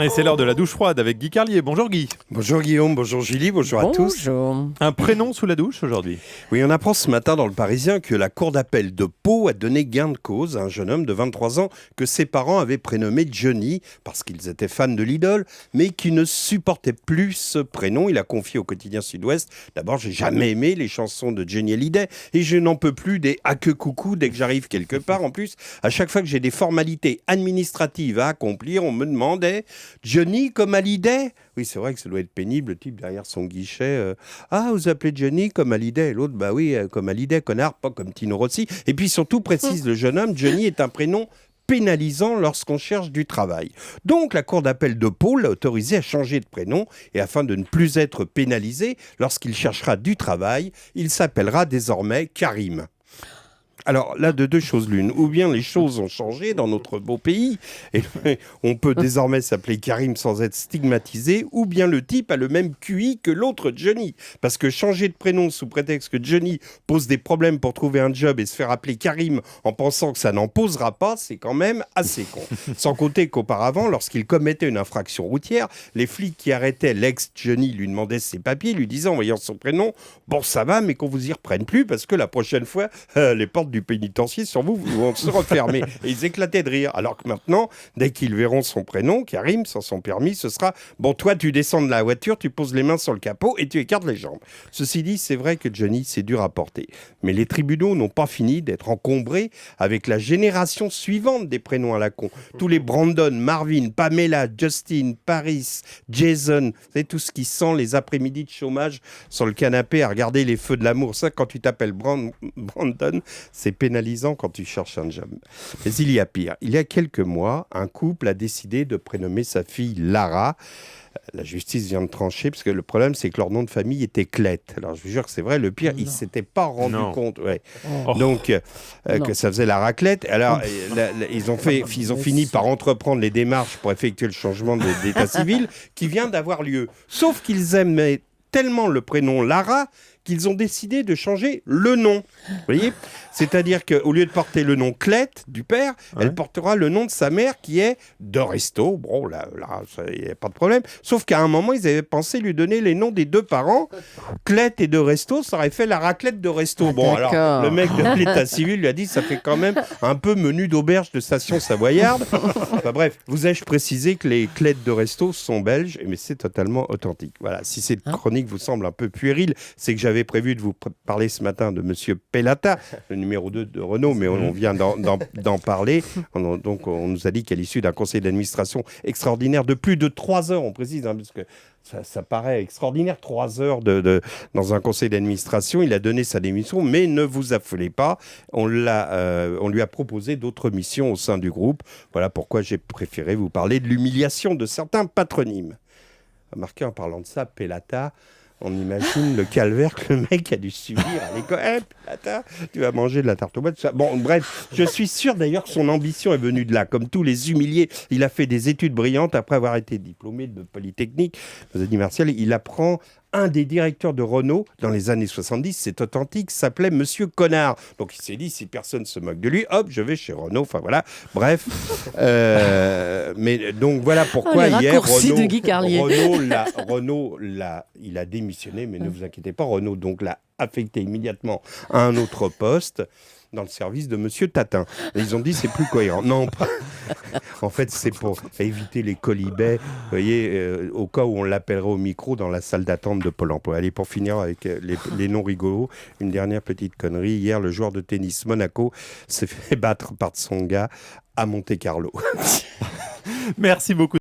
Et c'est l'heure de la douche froide avec Guy Carlier. Bonjour Guy. Bonjour Guillaume, bonjour Julie, bonjour à tous. Bonjour. Un prénom sous la douche aujourd'hui. Oui, on apprend ce matin dans le Parisien que la cour d'appel de Pau a donné gain de cause à un jeune homme de 23 ans que ses parents avaient prénommé Johnny parce qu'ils étaient fans de l'idole, mais qui ne supportait plus ce prénom. Il a confié au quotidien Sud-Ouest: d'abord, j'ai jamais aimé les chansons de Johnny Hallyday et je n'en peux plus des « ah que coucou » dès que j'arrive quelque part. En plus, à chaque fois que j'ai des formalités administratives à accomplir, on me demandait Johnny comme Hallyday. Oui, c'est vrai que ça doit être pénible, le type derrière son guichet. Ah, vous appelez Johnny comme Hallyday. Et l'autre, bah oui, comme Hallyday, connard, pas comme Tino Rossi. Et puis surtout, précise le jeune homme, Johnny est un prénom pénalisant lorsqu'on cherche du travail. Donc la cour d'appel de Pau l'a autorisé à changer de prénom et afin de ne plus être pénalisé lorsqu'il cherchera du travail, il s'appellera désormais Karim. Alors là, de deux choses l'une. Ou bien les choses ont changé dans notre beau pays et on peut désormais s'appeler Karim sans être stigmatisé, ou bien le type a le même QI que l'autre Johnny. Parce que changer de prénom sous prétexte que Johnny pose des problèmes pour trouver un job et se faire appeler Karim en pensant que ça n'en posera pas, c'est quand même assez con. Sans compter qu'auparavant, lorsqu'il commettait une infraction routière, les flics qui arrêtaient l'ex-Johnny lui demandaient ses papiers, lui disant en voyant son prénom: bon, ça va, mais qu'on vous y reprenne plus parce que la prochaine fois, les portes du pénitencier sur vous vont se refermer. Et ils éclataient de rire. Alors que maintenant, dès qu'ils verront son prénom, Karim, sans son permis, ce sera: bon, toi, tu descends de la voiture, tu poses les mains sur le capot et tu écartes les jambes. Ceci dit, c'est vrai que Johnny, c'est dur à porter. Mais les tribunaux n'ont pas fini d'être encombrés avec la génération suivante des prénoms à la con. Tous les Brandon, Marvin, Pamela, Justin, Paris, Jason, c'est tout ce qui sent les après-midi de chômage sur le canapé à regarder les feux de l'amour. Ça, quand tu t'appelles Brandon, c'est pénalisant quand tu cherches un job. Mais il y a pire. Il y a quelques mois, un couple a décidé de prénommer sa fille Lara. La justice vient de trancher, parce que le problème, c'est que leur nom de famille était Clette. Alors, je vous jure que c'est vrai, le pire, ils ne s'étaient pas rendu compte. Ouais. Donc, que ça faisait la raclette. Alors, ils ont fini par entreprendre les démarches pour effectuer le changement d'état civil qui vient d'avoir lieu. Sauf qu'ils aimaient tellement le prénom Lara qu'ils ont décidé de changer le nom. Vous voyez ? C'est-à-dire qu'au lieu de porter le nom Clette du père, elle portera le nom de sa mère qui est de Resto. Bon, là, il n'y a pas de problème. Sauf qu'à un moment, ils avaient pensé lui donner les noms des deux parents. Clette et de Resto, ça aurait fait la raclette de Resto. Bon, alors, le mec de l'état civil lui a dit: ça fait quand même un peu menu d'auberge de station savoyarde. Enfin, bref, vous ai-je précisé que les Clettes de Resto sont belges, mais c'est totalement authentique. Voilà, si cette chronique vous semble un peu puérile, c'est que j'avais prévu de vous parler ce matin de Monsieur Pellata, le numéro 2 de Renault, mais on vient d'en parler. Donc, on nous a dit qu'à l'issue d'un conseil d'administration extraordinaire de plus de 3 heures, on précise, parce que ça paraît extraordinaire, 3 heures dans un conseil d'administration, il a donné sa démission, mais ne vous affolez pas, on lui a proposé d'autres missions au sein du groupe. Voilà pourquoi j'ai préféré vous parler de l'humiliation de certains patronymes. Remarquez, en parlant de ça, Pellata, on imagine le calvaire que le mec a dû subir à l'école. Pellata, tu vas manger de la tarte aux pommes. Bon, bref, je suis sûr d'ailleurs que son ambition est venue de là. Comme tous les humiliés, il a fait des études brillantes après avoir été diplômé de Polytechnique. Vous avez dit Martial, il apprend. Un des directeurs de Renault, dans les années 70, c'est authentique, s'appelait Monsieur Connard. Donc il s'est dit, si personne se moque de lui, hop, je vais chez Renault. Enfin voilà, bref. Mais donc voilà pourquoi hier, Renault il a démissionné, mais ne vous inquiétez pas, Renault donc l'a affecté immédiatement à un autre poste dans le service de Monsieur Tatin. Et ils ont dit, c'est plus cohérent. Non, pas. En fait, c'est pour éviter les colibets, vous voyez, au cas où on l'appellerait au micro dans la salle d'attente de Pôle emploi. Allez, pour finir avec les noms rigolos, une dernière petite connerie. Hier, le joueur de tennis Monaco s'est fait battre par Tsonga à Monte-Carlo. Merci beaucoup.